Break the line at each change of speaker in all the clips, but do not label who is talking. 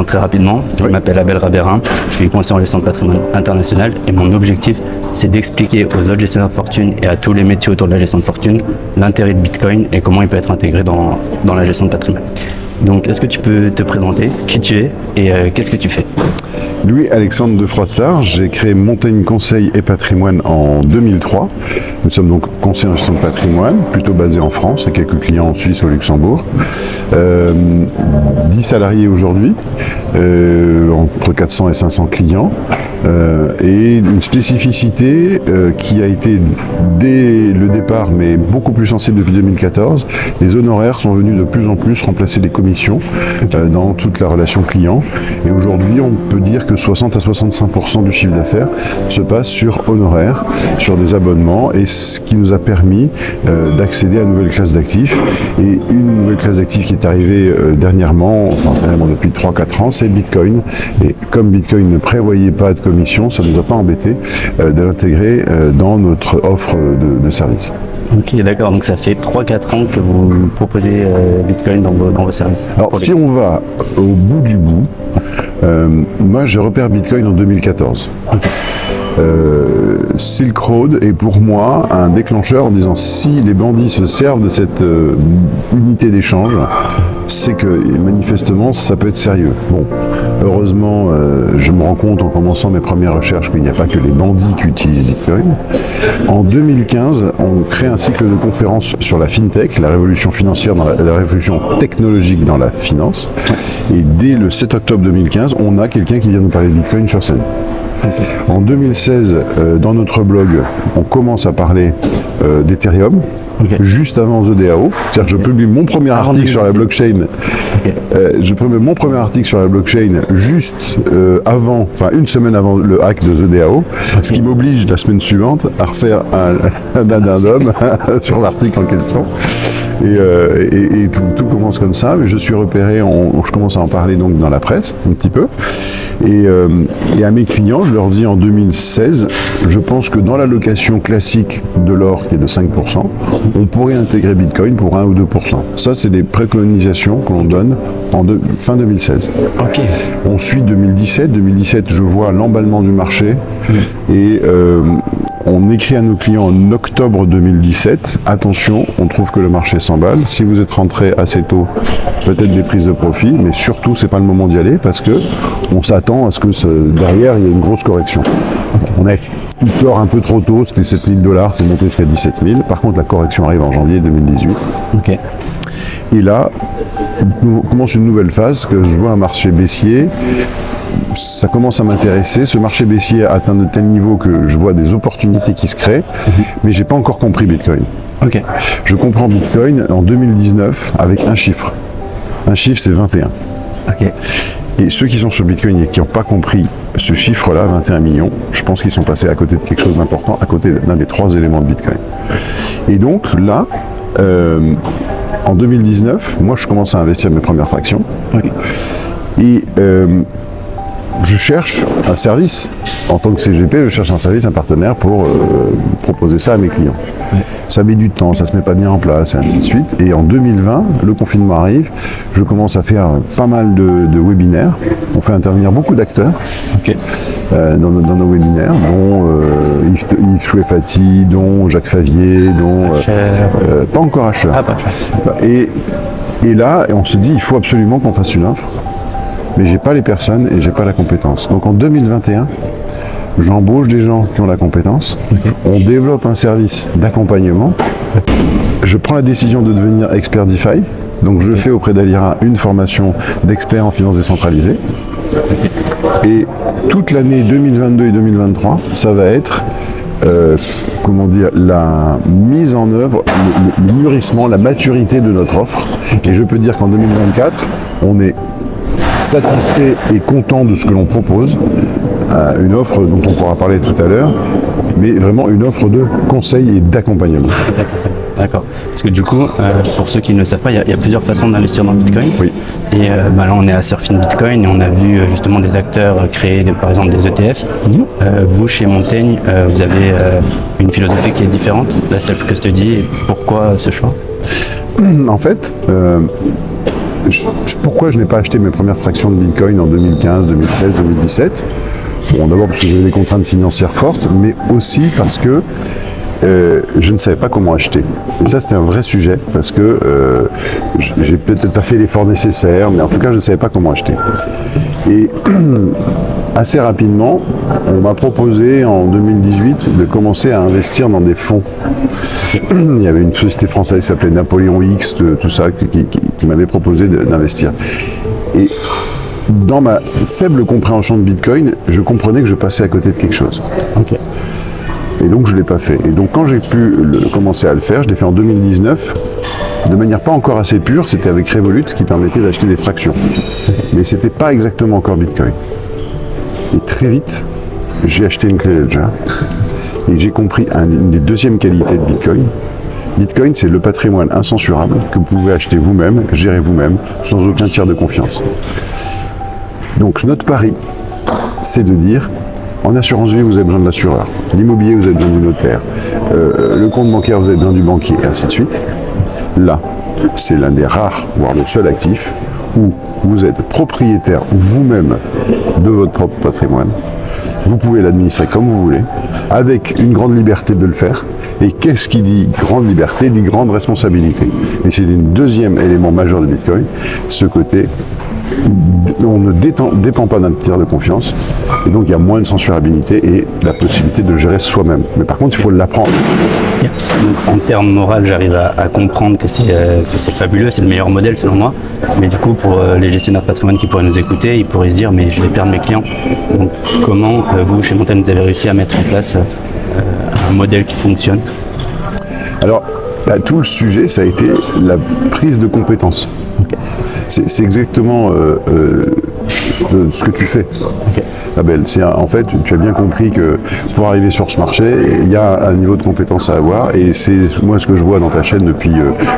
présente très rapidement. Je m'appelle Abel Rabérin, je suis conseiller en gestion de patrimoine international et mon objectif, c'est d'expliquer aux autres gestionnaires de fortune et à tous les métiers autour de la gestion de fortune l'intérêt de Bitcoin et comment il peut être intégré dans la gestion de patrimoine. Donc, est-ce que tu peux te présenter, qui tu es et qu'est-ce que tu fais?
Louis-Alexandre de Froissart, j'ai créé Montaigne Conseil et Patrimoine en 2003. Nous sommes donc conseillers en gestion de patrimoine, plutôt basés en France, et quelques clients en Suisse, au Luxembourg. 10 salariés aujourd'hui, entre 400 et 500 clients. Et une spécificité qui a été dès le départ, mais beaucoup plus sensible depuis 2014, les honoraires sont venus de plus en plus remplacer les commissions dans toute la relation client. Et aujourd'hui, on peut dire que 60 à 65% du chiffre d'affaires se passe sur honoraires, sur des abonnements, et ce qui nous a permis d'accéder à une nouvelle classe d'actifs. Et une nouvelle classe d'actifs qui est arrivée dernièrement depuis 3-4 ans, c'est Bitcoin. Et comme Bitcoin ne prévoyait pas de commission, ça ne nous a pas embêté de l'intégrer dans notre offre de services.
Ok, d'accord, donc ça fait 3-4 ans que vous proposez Bitcoin dans vos services.
Alors si on va au bout du bout, moi je repère Bitcoin en 2014. Okay. Silk Road est pour moi un déclencheur en disant si les bandits se servent de cette unité d'échange, c'est que manifestement ça peut être sérieux. Bon, heureusement, je me rends compte en commençant mes premières recherches qu'il n'y a pas que les bandits qui utilisent Bitcoin. En 2015, on crée un cycle de conférences sur la FinTech, la révolution financière, la révolution technologique dans la finance. Et dès le 7 octobre 2015, on a quelqu'un qui vient nous parler de Bitcoin sur scène. En 2016, dans notre blog, on commence à parler d'Ethereum, juste avant The DAO. C'est-à-dire que je publie mon premier article sur la blockchain. Je publie mon premier article sur la blockchain juste une semaine avant le hack de The DAO, ce qui m'oblige la semaine suivante à refaire un addendum sur l'article en question. Et tout commence comme ça, mais je suis repéré, je commence à en parler donc dans la presse, un petit peu. Et à mes clients, je leur dis en 2016, je pense que dans la location classique de l'or qui est de 5%, on pourrait intégrer Bitcoin pour 1 ou 2%. Ça, c'est des préconisations que l'on donne fin 2016. Okay. On suit 2017. 2017, je vois l'emballement du marché et on écrit à nos clients en octobre 2017, attention, on trouve que le marché s'emballe. Si vous êtes rentré assez tôt, peut-être des prises de profit, mais surtout, c'est pas le moment d'y aller parce que on s'attend à ce que derrière, il y ait une grosse correction. On a eu tort un peu trop tôt, c'était 7 000 $, c'est monté jusqu'à 17 000. Par contre, la correction arrive en janvier 2018. Okay. Et là, commence une nouvelle phase, que je vois un marché baissier. Ça commence à m'intéresser. Ce marché baissier a atteint de tel niveau que je vois des opportunités qui se créent, mais j'ai pas encore compris Bitcoin. Okay. Je comprends Bitcoin en 2019 avec un chiffre. Un chiffre, c'est 21. Okay. Et ceux qui sont sur Bitcoin et qui n'ont pas compris ce chiffre-là, 21 millions, je pense qu'ils sont passés à côté de quelque chose d'important, à côté d'un des 3 éléments de Bitcoin. Et donc là, en 2019, moi je commence à investir mes premières fractions. Okay. Et je cherche un service, en tant que CGP, je cherche un service, un partenaire pour proposer ça à mes clients. Ouais. Ça met du temps, ça se met pas bien en place, et ainsi de suite. Et en 2020, le confinement arrive, je commence à faire pas mal de webinaires. On fait intervenir beaucoup d'acteurs dans nos webinaires, dont Yves Chouefati, dont Jacques Favier, dont... pas encore Asher. Ah, pas Asher. Et là, on se dit, il faut absolument qu'on fasse une offre. Mais j'ai pas les personnes et j'ai pas la compétence. Donc en 2021, j'embauche des gens qui ont la compétence. Okay. On développe un service d'accompagnement. Je prends la décision de devenir expert DeFi. Donc je fais auprès d'Alira une formation d'expert en finance décentralisée. Et toute l'année 2022 et 2023, ça va être la mise en œuvre, le mûrissement, la maturité de notre offre. Et je peux dire qu'en 2024, on est satisfait et content de ce que l'on propose, une offre dont on pourra parler tout à l'heure, mais vraiment une offre de conseil et d'accompagnement.
D'accord. Parce que du coup, pour ceux qui ne le savent pas, il y a plusieurs façons d'investir dans Bitcoin. Oui. Et là, on est à Surfing Bitcoin et on a vu justement des acteurs créer, par exemple, des ETF. Vous, chez Montaigne, vous avez une philosophie qui est différente, la self-custody. Et pourquoi ce choix ?
En fait, pourquoi je n'ai pas acheté mes premières fractions de Bitcoin en 2015, 2016, 2017 ? Bon, d'abord parce que j'avais des contraintes financières fortes, mais aussi parce que je ne savais pas comment acheter. Et ça, c'était un vrai sujet, parce que j'ai peut-être pas fait l'effort nécessaire, mais en tout cas, je ne savais pas comment acheter. Et assez rapidement, on m'a proposé en 2018 de commencer à investir dans des fonds. Il y avait une société française qui s'appelait Napoléon X, tout ça, qui m'avait proposé d'investir. Et dans ma faible compréhension de Bitcoin, je comprenais que je passais à côté de quelque chose.
Ok.
Et donc je ne l'ai pas fait. Et donc quand j'ai pu commencer à le faire, je l'ai fait en 2019, de manière pas encore assez pure, c'était avec Revolut qui permettait d'acheter des fractions. Mais c'était pas exactement encore Bitcoin. Et très vite, j'ai acheté une clé Ledger et j'ai compris une des deuxièmes qualités de Bitcoin. Bitcoin, c'est le patrimoine incensurable que vous pouvez acheter vous-même, gérer vous-même, sans aucun tiers de confiance. Donc notre pari, c'est de dire, en assurance vie, vous avez besoin de l'assureur. L'immobilier, vous avez besoin du notaire. Le compte bancaire, vous avez besoin du banquier, et ainsi de suite. Là, c'est l'un des rares, voire le seul actif, où vous êtes propriétaire vous-même de votre propre patrimoine. Vous pouvez l'administrer comme vous voulez, avec une grande liberté de le faire. Et qu'est-ce qui dit grande liberté, dit grande responsabilité. Et c'est le deuxième élément majeur de Bitcoin, ce côté, on ne dépend pas d'un tiers de confiance, et donc il y a moins de censurabilité et la possibilité de le gérer soi-même. Mais par contre, il faut l'apprendre.
Donc, en termes moraux, j'arrive à comprendre que c'est fabuleux, c'est le meilleur modèle selon moi. Mais du coup, pour les gestionnaires de patrimoine qui pourraient nous écouter, ils pourraient se dire mais je vais perdre mes clients. Donc comment vous, chez Montaigne, vous avez réussi à mettre en place un modèle qui fonctionne?
Alors, tout le sujet, ça a été la prise de compétences.
Okay.
C'est exactement ce que tu fais,
Okay.
Abel. En fait, tu as bien compris que pour arriver sur ce marché, il y a un niveau de compétence à avoir, et c'est moi ce que je vois dans ta chaîne depuis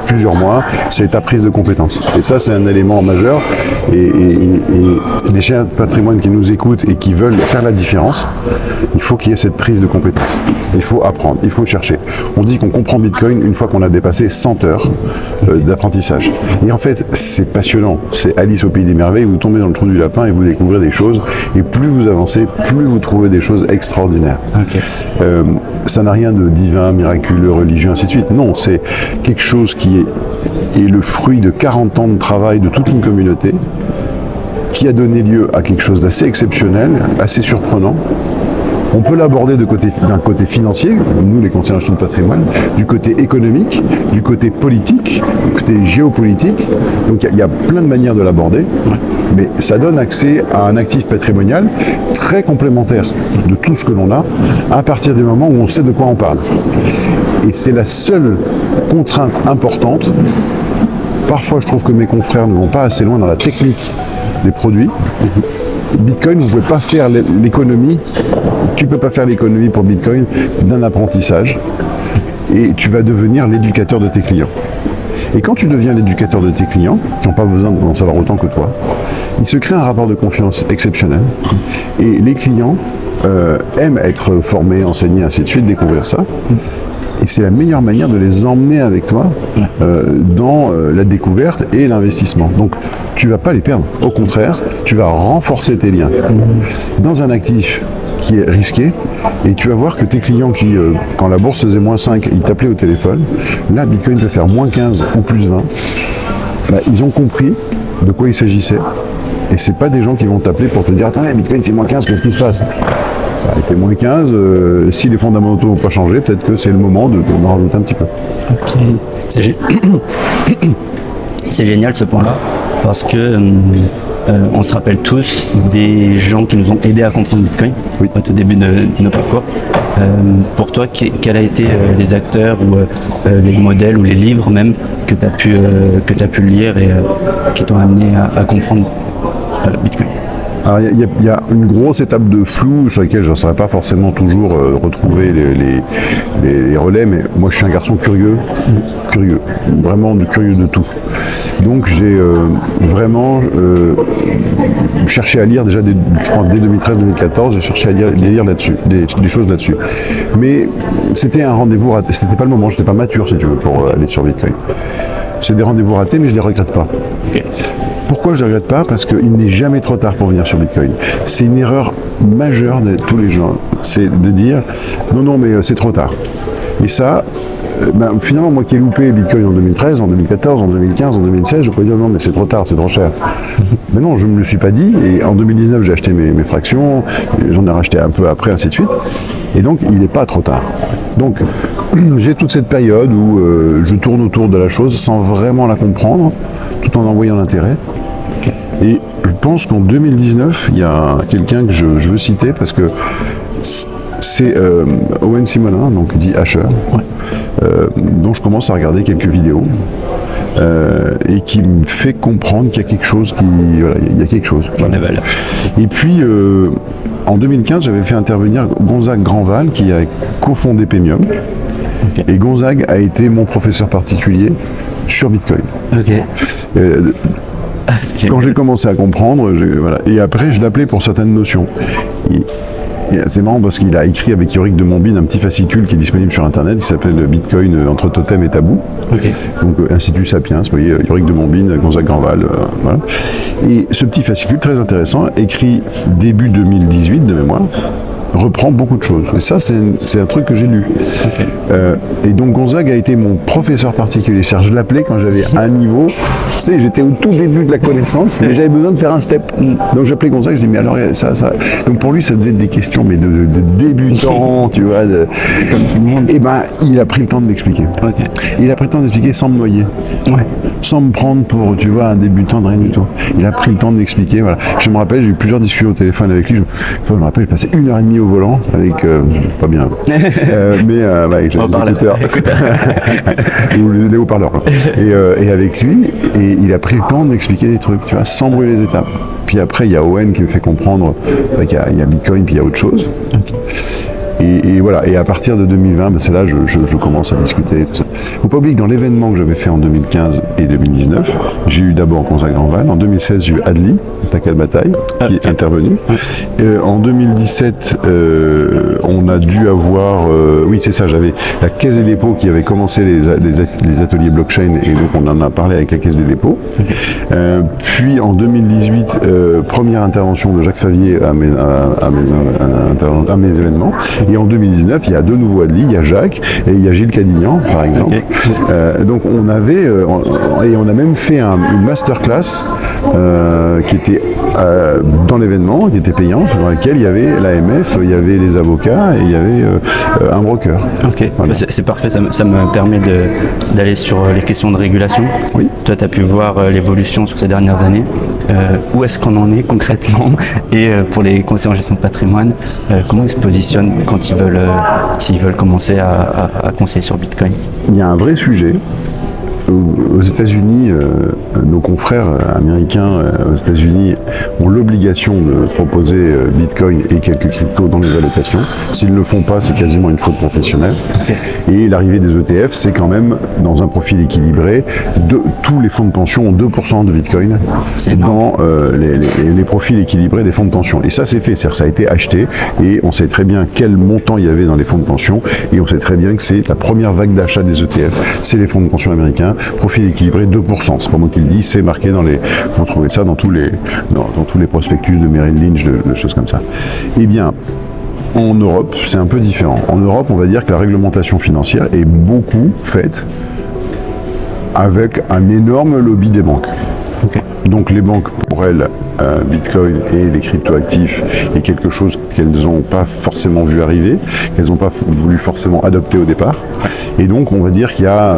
plusieurs mois, c'est ta prise de compétences. Et ça, c'est un élément majeur. Et les chiens de patrimoine qui nous écoutent et qui veulent faire la différence, il faut qu'il y ait cette prise de compétences. Il faut apprendre, il faut chercher. On dit qu'on comprend Bitcoin une fois qu'on a dépassé 100 heures d'apprentissage. Et en fait, c'est passionnant. C'est Alice au pays des merveilles. Vous tombez dans le trou du lapin et vous découvrez des choses. Et plus vous avancez, plus vous trouvez des choses extraordinaires.
Okay.
Ça n'a rien de divin, miraculeux, religieux, ainsi de suite. Non, c'est quelque chose qui est le fruit de 40 ans de travail de toute une communauté qui a donné lieu à quelque chose d'assez exceptionnel, assez surprenant. On peut l'aborder d'un côté financier, nous les conseillers en gestion de patrimoine, du côté économique, du côté politique, du côté géopolitique. Donc il y a plein de manières de l'aborder, mais ça donne accès à un actif patrimonial très complémentaire de tout ce que l'on a, à partir du moment où on sait de quoi on parle. Et c'est la seule contrainte importante. Parfois je trouve que mes confrères ne vont pas assez loin dans la technique des produits. Bitcoin, vous ne pouvez pas faire l'économie, tu ne peux pas faire l'économie pour Bitcoin d'un apprentissage, et tu vas devenir l'éducateur de tes clients. Et quand tu deviens l'éducateur de tes clients, qui n'ont pas besoin d'en savoir autant que toi, il se crée un rapport de confiance exceptionnel, et les clients aiment être formés, enseignés, ainsi de suite, découvrir ça. Et c'est la meilleure manière de les emmener avec toi dans la découverte et l'investissement. Donc, tu ne vas pas les perdre. Au contraire, tu vas renforcer tes liens dans un actif qui est risqué. Et tu vas voir que tes clients qui, quand la bourse faisait moins 5, ils t'appelaient au téléphone. Là, Bitcoin peut faire moins 15 ou plus 20. Ils ont compris de quoi il s'agissait. Et ce n'est pas des gens qui vont t'appeler pour te dire « Attends, Bitcoin fait moins 15, qu'est-ce qui se passe ?» Il fait moins 15, si les fondamentaux n'ont pas changé, peut-être que c'est le moment de rajouter un petit peu.
Okay. C'est génial ce point-là, parce que on se rappelle tous des gens qui nous ont aidés à comprendre Bitcoin au tout début de notre parcours. Pour toi, quels ont été les acteurs ou les modèles ou les livres même que tu as pu lire et qui t'ont amené à comprendre Bitcoin?
Alors, il y a une grosse étape de flou sur laquelle je ne saurais pas forcément toujours retrouver les relais, mais moi je suis un garçon curieux, vraiment curieux de tout. Donc j'ai vraiment cherché à lire déjà, je crois dès 2013-2014, j'ai cherché à lire là-dessus, des choses là-dessus. Mais c'était un rendez-vous raté, c'était pas le moment, j'étais pas mature si tu veux pour aller sur Bitcoin. C'est des rendez-vous ratés, mais je les regrette pas.
Okay.
Pourquoi je ne regrette pas? Parce qu'il n'est jamais trop tard pour venir sur Bitcoin. C'est une erreur majeure de tous les gens. C'est de dire non, mais c'est trop tard. Et ça, finalement, moi qui ai loupé Bitcoin en 2013, en 2014, en 2015, en 2016, je pourrais dire non, mais c'est trop tard, c'est trop cher. Mais non, je ne me le suis pas dit. Et en 2019, j'ai acheté mes fractions, j'en ai racheté un peu après, ainsi de suite. Et donc, il n'est pas trop tard. Donc, j'ai toute cette période où je tourne autour de la chose sans vraiment la comprendre, tout en voyant l'intérêt. Okay. Et je pense qu'en 2019, il y a quelqu'un que je veux citer parce que c'est Owen Simonin, donc dit Asher, dont je commence à regarder quelques vidéos et qui me fait comprendre qu'il y a quelque chose il y a quelque chose. Voilà. Et puis en 2015, j'avais fait intervenir Gonzague Granval qui a cofondé Paymium. Okay. Et Gonzague a été mon professeur particulier sur Bitcoin.
Okay.
Quand j'ai commencé à comprendre, voilà. Et après je l'appelais pour certaines notions. Et c'est marrant parce qu'il a écrit avec Yorick de Montbine un petit fascicule qui est disponible sur internet qui s'appelle Bitcoin entre totem et tabou. Okay. Donc Institut Sapiens, vous voyez, Yorick de Montbine, Gonzague Granval, voilà. Et ce petit fascicule très intéressant, écrit début 2018 de mémoire, reprend beaucoup de choses. Et ça, c'est un truc que j'ai lu. Okay. Et donc Gonzague a été mon professeur particulier. C'est-à-dire, je l'appelais quand j'avais un niveau. Tu sais, j'étais au tout début de la connaissance, mais j'avais besoin de faire un step. Donc j'appelais Gonzague, je dis mais alors ça. Donc pour lui, ça devait être des questions, mais de débutant, tu vois.
Comme tout le monde.
Et ben, il a pris le temps de m'expliquer. Okay. Il a pris le temps d'expliquer sans me noyer. Ouais. Sans me prendre pour, tu vois, un débutant de rien du tout. Il a pris le temps de m'expliquer. Voilà. Je me rappelle, j'ai eu plusieurs discussions au téléphone avec lui. Je me rappelle, j'ai passé 1h30 au volant avec pas bien mais avec les écouteurs ou les haut-parleurs et avec lui, et il a pris le temps d'expliquer des trucs, tu vois, sans brûler les étapes. Puis après il y a Owen qui me fait comprendre qu'il y a Bitcoin puis il y a autre chose. Okay. Et voilà, et à partir de 2020, c'est là je commence à discuter tout ça. Il ne faut pas oublier que dans l'événement que j'avais fait en 2015 et 2019, j'ai eu d'abord Gonzague Granval. En 2016, j'ai eu Adli, Takal Bataille, qui est intervenu. En 2017, on a dû avoir... oui, c'est ça, j'avais la Caisse des dépôts qui avait commencé les ateliers blockchain, et donc on en a parlé avec la Caisse des dépôts. Puis en 2018, première intervention de Jacques Favier à mes événements. Et en 2019, il y a de nouveau Adli, il y a Jacques et il y a Gilles Cadignan, par exemple. Okay. Donc on avait, et on a même fait une masterclass qui était dans l'événement, qui était payante, dans laquelle il y avait l'AMF, il y avait les avocats et il y avait un broker.
Ok, voilà. C'est parfait, ça me permet d'aller sur les questions de régulation. Oui. Toi, tu as pu voir l'évolution sur ces dernières années. Où est-ce qu'on en est concrètement? Et pour les conseillers en gestion de patrimoine, comment ils se positionnent quand ils veulent, s'ils veulent commencer à conseiller sur Bitcoin?
Il y a un vrai sujet. Aux États-Unis, nos confrères américains aux États-Unis ont l'obligation de proposer Bitcoin et quelques cryptos dans les allocations. S'ils ne le font pas, c'est quasiment une faute professionnelle. Okay. Et l'arrivée des ETF, c'est quand même dans un profil équilibré. Tous les fonds de pension ont 2% de Bitcoin dans les profils équilibrés des fonds de pension. Et ça, c'est fait. C'est-à-dire que ça a été acheté et on sait très bien quel montant il y avait dans les fonds de pension et on sait très bien que c'est la première vague d'achat des ETF. C'est les fonds de pension américains. Profil équilibré 2%, c'est pas moi qui le dis, c'est marqué vous trouvez ça dans tous les prospectus de Merrill Lynch, de choses comme ça. Eh bien, en Europe, c'est un peu différent. En Europe, on va dire que la réglementation financière est beaucoup faite avec un énorme lobby des banques. Okay. Donc les banques, pour elles, Bitcoin et les cryptoactifs est quelque chose qu'elles n'ont pas forcément vu arriver, qu'elles n'ont pas voulu forcément adopter au départ. Et donc on va dire qu'il y a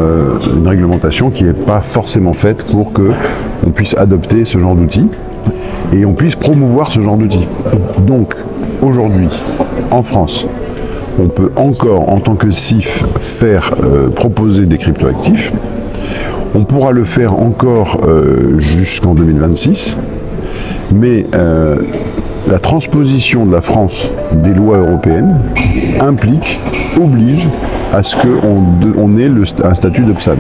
une réglementation qui n'est pas forcément faite pour qu'on puisse adopter ce genre d'outils et on puisse promouvoir ce genre d'outils. Donc aujourd'hui, en France, on peut encore, en tant que CIF, proposer des cryptoactifs. On pourra le faire encore jusqu'en 2026, mais la transposition de la France des lois européennes oblige à ce qu'on ait un statut d'UPSAM.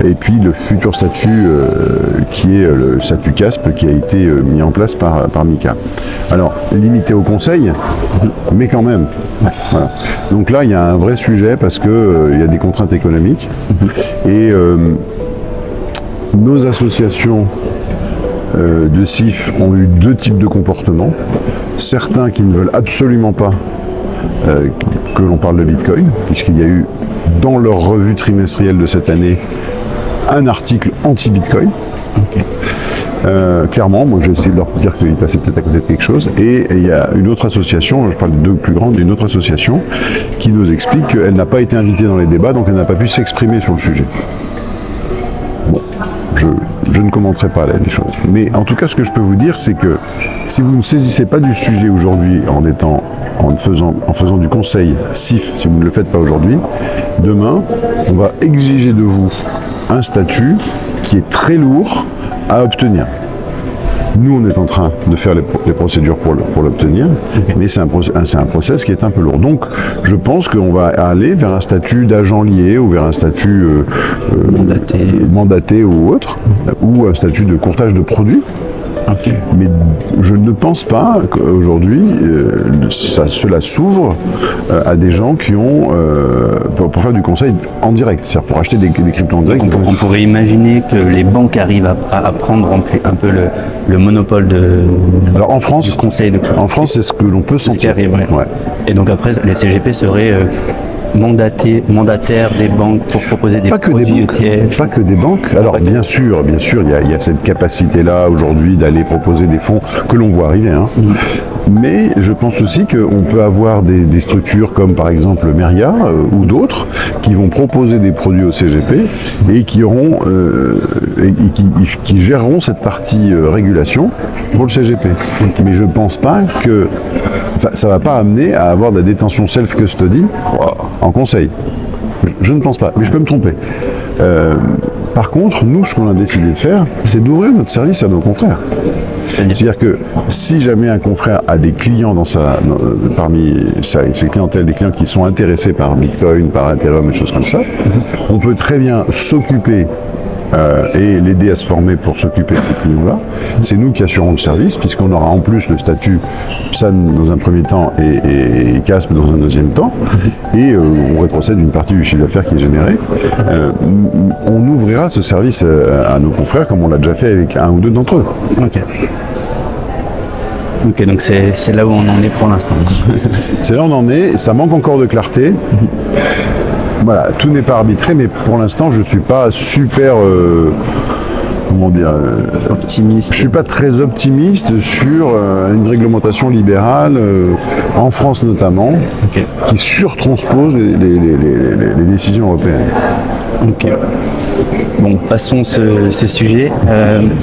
Et puis le futur statut qui est le statut CASP qui a été mis en place par Mika. Alors, limité au conseil, mais quand même. Voilà. Donc là, il y a un vrai sujet parce qu'il y a des contraintes économiques. Et nos associations de CIF ont eu deux types de comportements. Certains qui ne veulent absolument pas que l'on parle de Bitcoin, puisqu'il y a eu dans leur revue trimestrielle de cette année un article anti-Bitcoin. Okay. Clairement, moi j'ai essayé de leur dire qu'ils passaient peut-être à côté de quelque chose. Et il y a une autre association, je parle de deux plus grandes, une autre association qui nous explique qu'elle n'a pas été invitée dans les débats, donc elle n'a pas pu s'exprimer sur le sujet. Bon, je ne commenterai pas les choses. Mais en tout cas, ce que je peux vous dire, c'est que si vous ne saisissez pas du sujet aujourd'hui en faisant du conseil CIF, si vous ne le faites pas aujourd'hui, demain, on va exiger de vous un statut qui est très lourd à obtenir. Nous, on est en train de faire les procédures pour l'obtenir, okay. Mais c'est un process qui est un peu lourd. Donc, je pense qu'on va aller vers un statut d'agent lié ou vers un statut mandaté ou autre, ou un statut de courtage de produits. Okay. Mais je ne pense pas qu'aujourd'hui cela s'ouvre à des gens qui ont pour faire du conseil en direct, c'est-à-dire pour acheter des cryptos en direct.
On pourrait imaginer que les banques arrivent à prendre un peu le monopole
Alors en France,
du conseil de crypto.
En France, c'est ce que l'on peut sentir.
C'est ce qui arrive, ouais.
Ouais.
Et donc après, les CGP seraient mandataires des banques pour proposer des produits ETF.
Pas que des banques. Alors bien sûr, il y a cette capacité-là aujourd'hui d'aller proposer des fonds que l'on voit arriver. Hein. Mais je pense aussi qu'on peut avoir des structures comme par exemple Meria ou d'autres qui vont proposer des produits au CGP et qui géreront cette partie régulation pour le CGP. Mais je ne pense pas que ça ne va pas amener à avoir de la détention self-custody en conseil. Je ne pense pas, mais je peux me tromper. Par contre, nous, ce qu'on a décidé de faire, c'est d'ouvrir notre service à nos confrères. C'est-à-dire que si jamais un confrère a des clients parmi ses clientèles, des clients qui sont intéressés par Bitcoin, par Ethereum, des choses comme ça, on peut très bien s'occuper et l'aider à se former pour s'occuper de ces clients-là. C'est nous qui assurons le service, puisqu'on aura en plus le statut PSAN dans un premier temps et CASP dans un deuxième temps, et on rétrocède une partie du chiffre d'affaires qui est généré. On ouvrira ce service à nos confrères, comme on l'a déjà fait avec un ou deux d'entre eux.
Ok, donc c'est là où on en est pour l'instant.
C'est là où on en est, ça manque encore de clarté. Voilà, tout n'est pas arbitré, mais pour l'instant, je ne suis pas super...
optimiste.
Je ne suis pas très optimiste sur une réglementation libérale, en France notamment, qui surtranspose les décisions européennes.
Ok. Bon, passons ce sujet.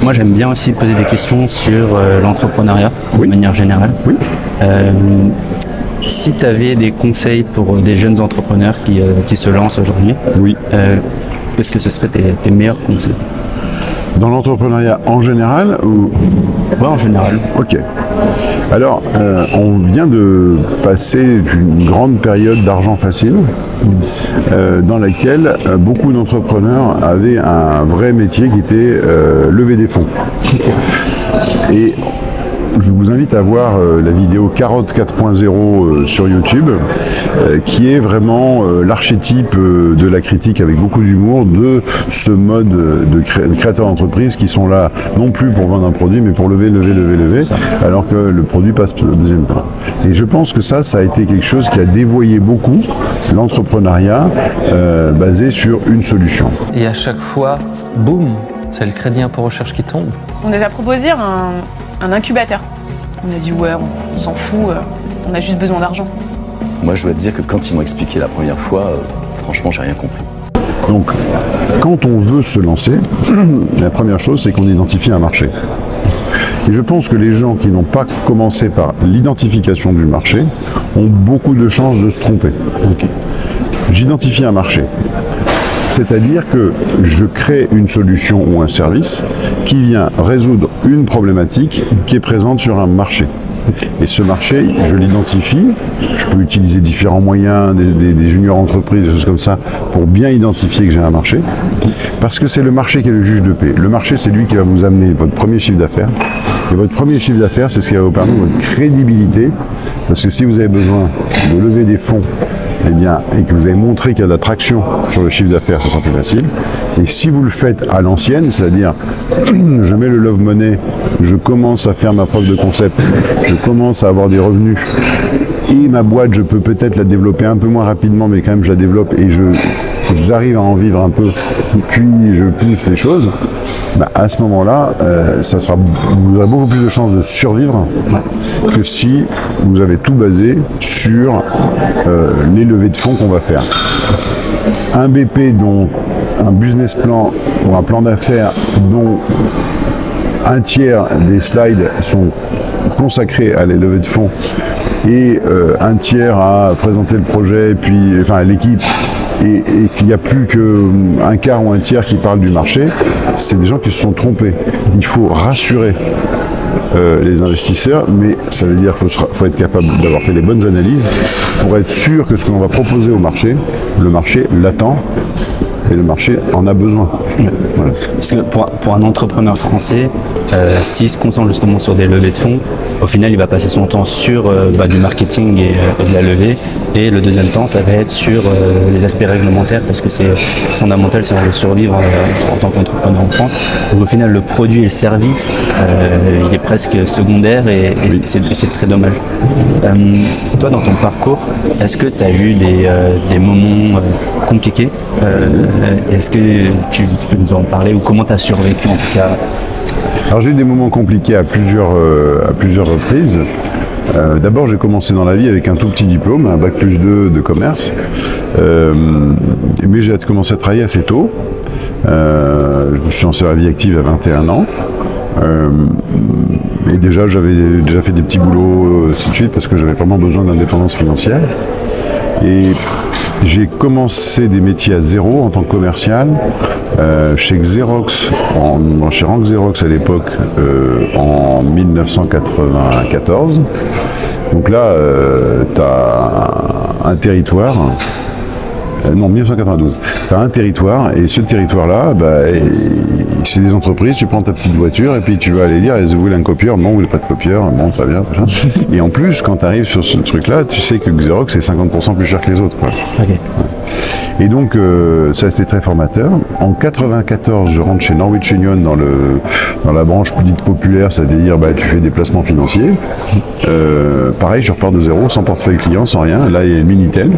Moi, j'aime bien aussi poser des questions sur l'entrepreneuriat, de manière générale. Oui. Si tu avais des conseils pour des jeunes entrepreneurs qui se lancent aujourd'hui, qu'est-ce que ce serait tes meilleurs conseils?
Dans l'entrepreneuriat en général ou...
Ouais, en général.
Ok. Alors, on vient de passer une grande période d'argent facile dans laquelle beaucoup d'entrepreneurs avaient un vrai métier qui était lever des fonds. Et je vous invite à voir la vidéo Carotte 4.0 sur YouTube, qui est vraiment l'archétype de la critique avec beaucoup d'humour de ce mode de créateurs d'entreprise qui sont là non plus pour vendre un produit, mais pour lever, alors que le produit passe au deuxième plan. Et je pense que ça a été quelque chose qui a dévoyé beaucoup l'entrepreneuriat basé sur une solution.
Et à chaque fois, boum, c'est le crédit impôt recherche qui tombe.
On nous a proposé un incubateur. On a dit ouais, on s'en fout, on a juste besoin d'argent.
Moi je dois te dire que quand ils m'ont expliqué la première fois, franchement j'ai rien compris.
Donc quand on veut se lancer, la première chose c'est qu'on identifie un marché. Et je pense que les gens qui n'ont pas commencé par l'identification du marché ont beaucoup de chances de se tromper. J'identifie un marché. C'est-à-dire que je crée une solution ou un service qui vient résoudre une problématique qui est présente sur un marché. Et ce marché, je l'identifie. Je peux utiliser différents moyens, des juniors entreprises, des choses comme ça, pour bien identifier que j'ai un marché. Parce que c'est le marché qui est le juge de paix. Le marché, c'est lui qui va vous amener votre premier chiffre d'affaires. Et votre premier chiffre d'affaires, c'est ce qui va vous permettre votre crédibilité. Parce que si vous avez besoin de lever des fonds, eh bien, et que vous avez montré qu'il y a de la traction sur le chiffre d'affaires, ça sera plus facile. Et si vous le faites à l'ancienne, c'est-à-dire, je mets le love money, je commence à faire ma preuve de concept, je commence à avoir des revenus, et ma boîte, je peux peut-être la développer un peu moins rapidement, mais quand même je la développe et j'arrive à en vivre un peu, puis je pousse les choses, bah à ce moment-là, vous aurez beaucoup plus de chances de survivre que si vous avez tout basé sur les levées de fonds qu'on va faire. Un BP dont un business plan ou un plan d'affaires dont un tiers des slides sont consacrés à les levées de fonds et un tiers à présenter le projet, puis enfin l'équipe, et qu'il n'y a plus qu'un quart ou un tiers qui parle du marché, c'est des gens qui se sont trompés. Il faut rassurer les investisseurs, mais ça veut dire qu'il faut être capable d'avoir fait les bonnes analyses pour être sûr que ce que l'on va proposer au marché, le marché l'attend et le marché en a besoin. Voilà.
Parce que pour un entrepreneur français, s'il se concentre justement sur des levées de fonds, au final il va passer son temps sur du marketing et de la levée, et le deuxième temps ça va être sur les aspects réglementaires, parce que c'est fondamental si on veut survivre en tant qu'entrepreneur en France. Donc au final le produit et le service il est presque secondaire, et c'est très dommage. Toi dans ton parcours, est-ce que tu as eu des moments compliqués? Est-ce que tu peux nous en parler, ou comment tu as survécu en tout cas?
Alors j'ai eu des moments compliqués à plusieurs reprises. D'abord j'ai commencé dans la vie avec un tout petit diplôme, un bac+2 de commerce, mais j'ai commencé à travailler assez tôt. Je me suis lancé dans la vie active à 21 ans. Et déjà j'avais déjà fait des petits boulots ainsi de suite, parce que j'avais vraiment besoin d'indépendance financière. Et j'ai commencé des métiers à zéro en tant que commercial chez Xerox, chez Rank Xerox à l'époque, en 1994. Donc là, tu as un territoire. Non, 1992. Tu as un territoire, et ce territoire-là, c'est des entreprises, tu prends ta petite voiture et puis tu vas aller dire, vous voulez un copieur? Non, vous voulez pas de copieur? Bon, très bien. Et en plus, quand tu arrives sur ce truc-là, tu sais que Xerox c'est 50% plus cher que les autres, quoi. Okay. Et donc, ça c'était très formateur. En 94, je rentre chez Norwich Union dans la branche plus dite populaire, c'est-à-dire tu fais des placements financiers. Pareil, je repars de zéro, sans portefeuille client, sans rien. Là, il y a le Minitel.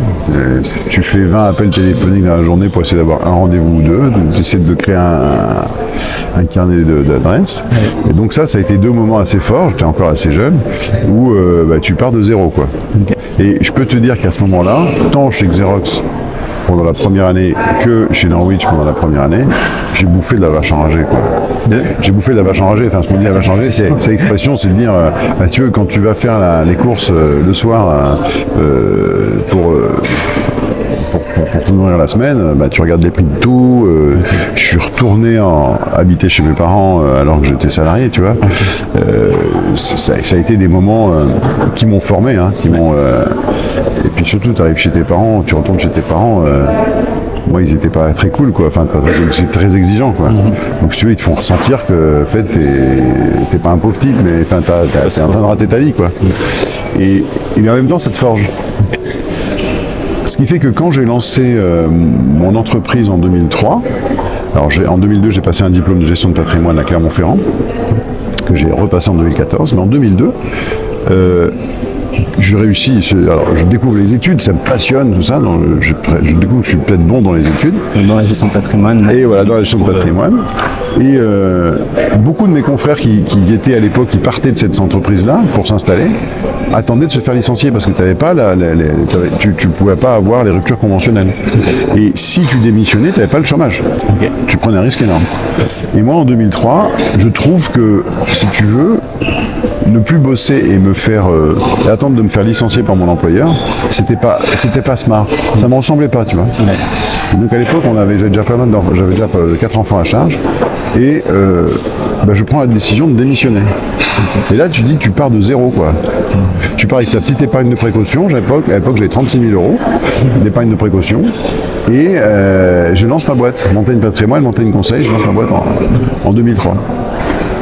Tu fais 20 appels téléphoniques dans la journée pour essayer d'avoir un rendez-vous ou deux. Tu essaies de créer un carnet d'adresses. Et donc ça a été deux moments assez forts, j'étais encore assez jeune, où tu pars de zéro, quoi. Okay. Et je peux te dire qu'à ce moment-là, tant chez Xerox pendant la première année que chez Norwich pendant la première année, j'ai bouffé de la vache enragée, quoi. J'ai bouffé de la vache enragée. Enfin, ce qu'on dit la vache enragée, c'est l'expression, c'est de dire, tu veux, quand tu vas faire les courses le soir pour te nourrir la semaine, tu regardes les prix de tout. Je suis retourné habiter chez mes parents alors que j'étais salarié, tu vois. Ça a été des moments qui m'ont formé, qui m'ont. Et puis surtout, tu arrives chez tes parents, tu retournes chez tes parents. Moi, ils étaient pas très cool, quoi. Enfin, c'est très exigeant, quoi. Donc, si tu veux, ils te font ressentir que, en fait, t'es pas un pauvre type, mais enfin, t'es en train de rater ta vie, quoi. Et en même temps, ça te forge. Ce qui fait que quand j'ai lancé mon entreprise en 2003, alors en 2002 j'ai passé un diplôme de gestion de patrimoine à Clermont-Ferrand, que j'ai repassé en 2014, mais en 2002, je réussis, alors je découvre les études, ça me passionne, tout ça, donc je découvre que je suis peut-être bon dans les études.
Dans la gestion de patrimoine.
Et voilà, dans la gestion de patrimoine. Et beaucoup de mes confrères qui étaient à l'époque, qui partaient de cette entreprise-là pour s'installer, attendaient de se faire licencier parce que t'avais pas tu pouvais pas avoir les ruptures conventionnelles. Et si tu démissionnais, tu n'avais pas le chômage. Okay. Tu prenais un risque énorme. Et moi, en 2003, je trouve que, si tu veux, ne plus bosser et me faire et attendre de me faire licencier par mon employeur, c'était pas smart. Ça me ressemblait pas, tu vois.
Ouais.
Et donc à l'époque, j'avais déjà pas mal d'enfants, j'avais déjà 4 enfants à charge, et je prends la décision de démissionner. Et là, tu pars de zéro, quoi. Tu pars avec ta petite épargne de précaution. À l'époque, j'avais 36 000 euros d'épargne de précaution, et je lance ma boîte. Montagne Patrimoine, Montagne Conseil, je lance ma boîte en 2003.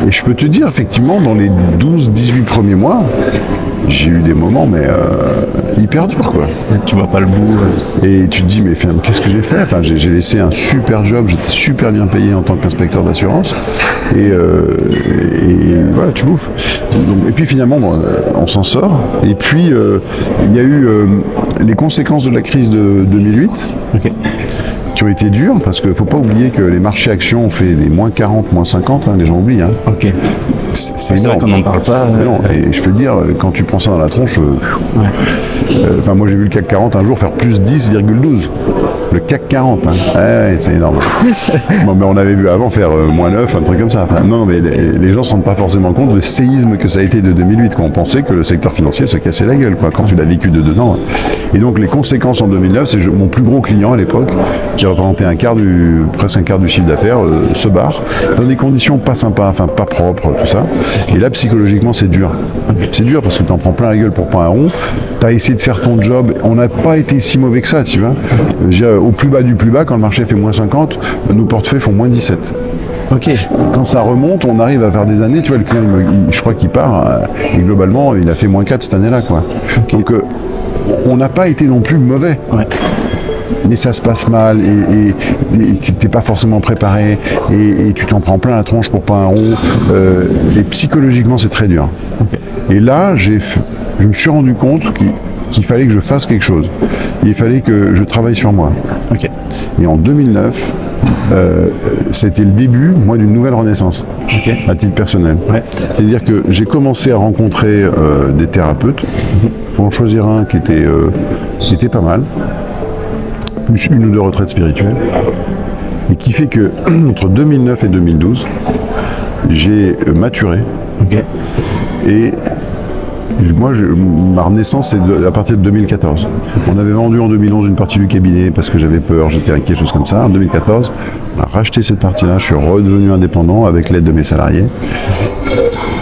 Et je peux te dire, effectivement, dans les 12-18 premiers mois, j'ai eu des moments, mais hyper durs, quoi.
Tu vois pas le bout.
Et tu te dis, mais qu'est-ce que j'ai fait? Enfin, j'ai laissé un super job, j'étais super bien payé en tant qu'inspecteur d'assurance. Et voilà, tu bouffes. Donc, et puis finalement, on s'en sort. Et puis, il y a eu les conséquences de la crise de 2008.
Ok.
Qui ont été durs, parce qu'il ne faut pas oublier que les marchés actions ont fait des moins 40, moins 50, les gens oublient.
Ok.
C'est
vrai qu'on n'en parle pas.
Non, et je peux te dire, quand tu prends ça dans la tronche, moi j'ai vu le CAC 40 un jour faire plus 10,12. Le CAC 40, ouais, c'est énorme. Bon, mais on avait vu avant faire moins 9, un truc comme ça. Enfin, non, mais les gens ne se rendent pas forcément compte du séisme que ça a été de 2008, quand on pensait que le secteur financier se cassait la gueule, quoi, quand tu l'as vécu de dedans. Et donc les conséquences en 2009, c'est mon plus gros client à l'époque, qui représentait presque un quart du chiffre d'affaires, se barre, dans des conditions pas sympas, enfin pas propres, tout ça. Et là, psychologiquement, c'est dur. C'est dur parce que tu en prends plein la gueule pour pas un rond. Tu as essayé de faire ton job. On n'a pas été si mauvais que ça, tu vois. Au plus bas du plus bas, quand le marché fait moins 50, nos portefeuilles font moins 17.
Ok.
Quand ça remonte, on arrive à faire des années, tu vois, le client, je crois qu'il part, et globalement, il a fait moins 4 cette année-là, quoi. Donc, on n'a pas été non plus mauvais.
Ouais.
Mais ça se passe mal, et t'es pas forcément préparé, et tu t'en prends plein la tronche pour pas un rond, et psychologiquement c'est très dur.
Okay.
Et là, je me suis rendu compte qu'il fallait que je fasse quelque chose. Il fallait que je travaille sur moi.
Okay.
Et en 2009, c'était le début, moi, d'une nouvelle renaissance, à titre personnel.
Ouais.
C'est-à-dire que j'ai commencé à rencontrer des thérapeutes, pour en choisir un qui était pas mal, plus 1 ou 2 retraites spirituelles, et qui fait que entre 2009 et 2012, j'ai maturé.
Okay.
Et moi, ma renaissance, c'est à partir de 2014. On avait vendu en 2011 une partie du cabinet parce que j'avais peur, j'étais inquiet, choses comme ça. En 2014, on a racheté cette partie-là, je suis redevenu indépendant avec l'aide de mes salariés.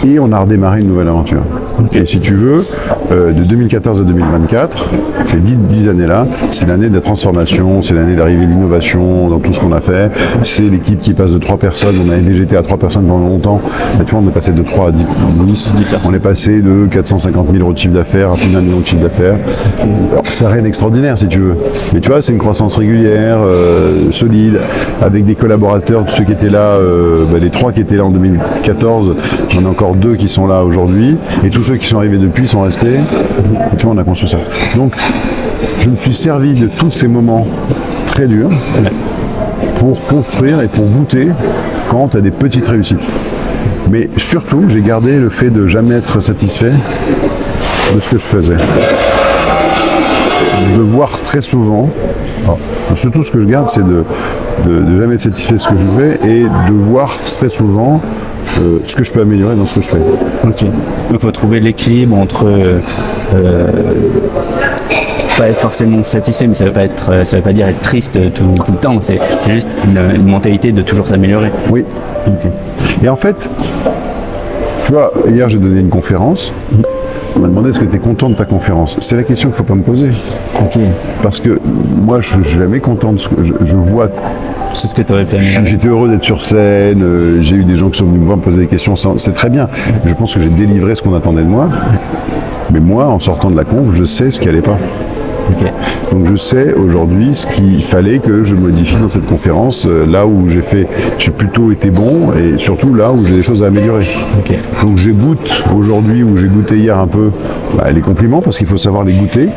Et on a redémarré une nouvelle aventure. Okay. Et si tu veux, de 2014 à 2024, ces 10 années-là, c'est l'année de la transformation, c'est l'année d'arrivée de l'innovation dans tout ce qu'on a fait. C'est l'équipe qui passe de 3 personnes, on avait végété à 3 personnes pendant longtemps. Et tu vois, on est passé de 3 à 10 on est passé de 450 000 euros de chiffre d'affaires à plus d'1 million de chiffre d'affaires. Alors, c'est rien d'extraordinaire si tu veux. Mais tu vois, c'est une croissance régulière, solide, avec des collaborateurs, tous ceux qui étaient là, les 3 qui étaient là en 2014, j'en ai encore 2 qui sont là aujourd'hui, et tous ceux qui sont arrivés depuis sont restés. Et tu vois, on a construit ça. Donc, je me suis servi de tous ces moments très durs pour construire et pour goûter quand tu as des petites réussites. Mais surtout, j'ai gardé le fait de jamais être satisfait de ce que je faisais. De voir très souvent, surtout ce que je garde, c'est de jamais être satisfait de ce que je fais et de voir très souvent ce que je peux améliorer dans ce que je fais.
Ok. Donc il faut trouver l'équilibre entre pas être forcément satisfait, mais ça veut pas dire être triste tout le temps. C'est juste une mentalité de toujours s'améliorer.
Oui. Okay. Et en fait, tu vois, hier j'ai donné une conférence. On m'a demandé est-ce que tu es content de ta conférence. C'est la question qu'il ne faut pas me poser.
Okay.
Parce que moi, je ne suis jamais content de ce que je vois.
C'est ce que tu aurais pu améliorer.
J'étais heureux d'être sur scène, j'ai eu des gens qui sont venus me voir me poser des questions, c'est très bien. Je pense que j'ai délivré ce qu'on attendait de moi. Mais moi, en sortant de la conf, je sais ce qui n'allait pas.
Okay.
Donc je sais aujourd'hui ce qu'il fallait que je modifie dans cette conférence, là où j'ai plutôt été bon et surtout là où j'ai des choses à améliorer.
Okay.
Donc j'ai goûté aujourd'hui, ou j'ai goûté hier un peu les compliments, parce qu'il faut savoir les goûter,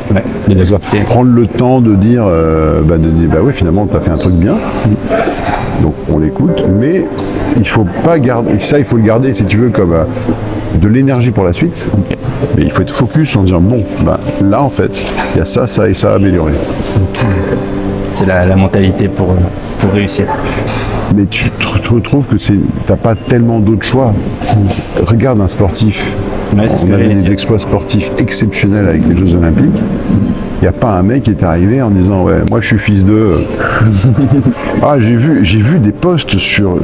les accepter.
Prendre le temps de dire, ouais, finalement tu as fait un truc bien. Donc on l'écoute, mais il faut pas garder, ça il faut le garder si tu veux comme de l'énergie pour la suite. Okay. Mais il faut être focus en disant là en fait il y a ça, ça et ça à améliorer.
Okay. C'est la mentalité pour réussir.
Mais tu trouves que t'as pas tellement d'autres choix. Regarde un sportif,
Ouais, c'est ce que
On avait
j'allais
des
dire.
exploits sportifs exceptionnels avec les Jeux Olympiques. Il n'y a pas un mec qui est arrivé en disant ouais, moi je suis fils de. Ah, j'ai vu des posts sur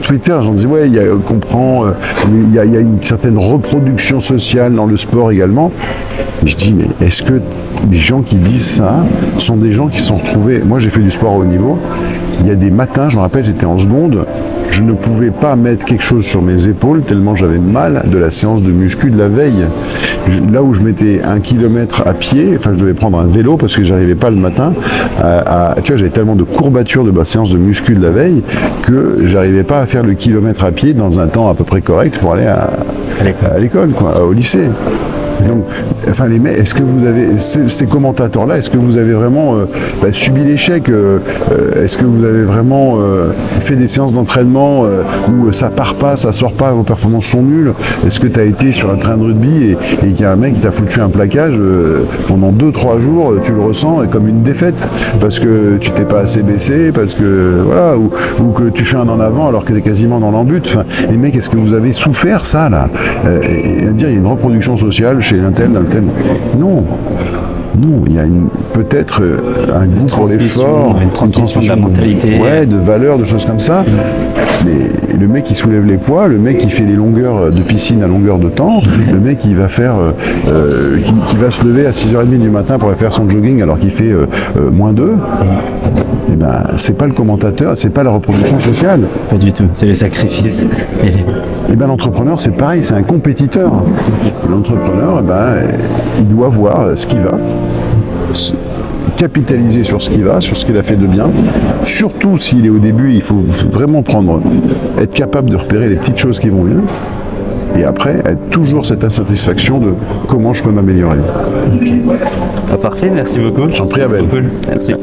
Twitter, j'en dis ouais, il y a une certaine reproduction sociale dans le sport également. Et je dis mais est-ce que les gens qui disent ça sont des gens qui se sont retrouvés. Moi j'ai fait du sport à haut niveau. Il y a des matins, je me rappelle, j'étais en seconde, je ne pouvais pas mettre quelque chose sur mes épaules tellement j'avais mal de la séance de muscu de la veille. Là où je mettais 1 kilomètre à pied, enfin je devais prendre un vélo parce que j'arrivais pas le matin, tu vois, j'avais tellement de courbatures de ma séance de muscu de la veille que j'arrivais pas à faire le kilomètre à pied dans un temps à peu près correct pour aller à l'école, quoi, au lycée. Donc, enfin les mecs, est-ce que vous avez ces commentateurs-là, est-ce que vous avez vraiment subi l'échec est-ce que vous avez vraiment fait des séances d'entraînement où ça part pas, ça sort pas, vos performances sont nulles? Est-ce que tu as été sur un train de rugby et qu'il y a un mec qui t'a foutu un plaquage pendant 2-3 jours, tu le ressens comme une défaite parce que tu t'es pas assez baissé, parce que voilà, ou que tu fais un en avant alors que tu es quasiment dans l'embut. Enfin, les mecs, est-ce que vous avez souffert ça là et à dire il y a une reproduction sociale chez un tel. Non, il y a peut-être un goût pour l'effort,
une transmission de la mentalité.
Ouais, de valeurs, de choses comme ça. Mais le mec qui soulève les poids, le mec qui fait des longueurs de piscine à longueur de temps, le mec qui va faire, qui va se lever à 6h30 du matin pour aller faire son jogging alors qu'il fait -2, eh ben, c'est pas le commentateur, c'est pas la reproduction sociale.
Pas du tout, c'est les sacrifices.
Et ben l'entrepreneur c'est pareil, c'est un compétiteur. L'entrepreneur, il doit voir ce qui va, capitaliser sur ce qui va, sur ce qu'il a fait de bien. Surtout s'il est au début, il faut vraiment être capable de repérer les petites choses qui vont bien. Et après, être toujours cette insatisfaction de comment je peux m'améliorer.
Parfait, merci beaucoup.
J'en prie, Abel.
Cool, merci.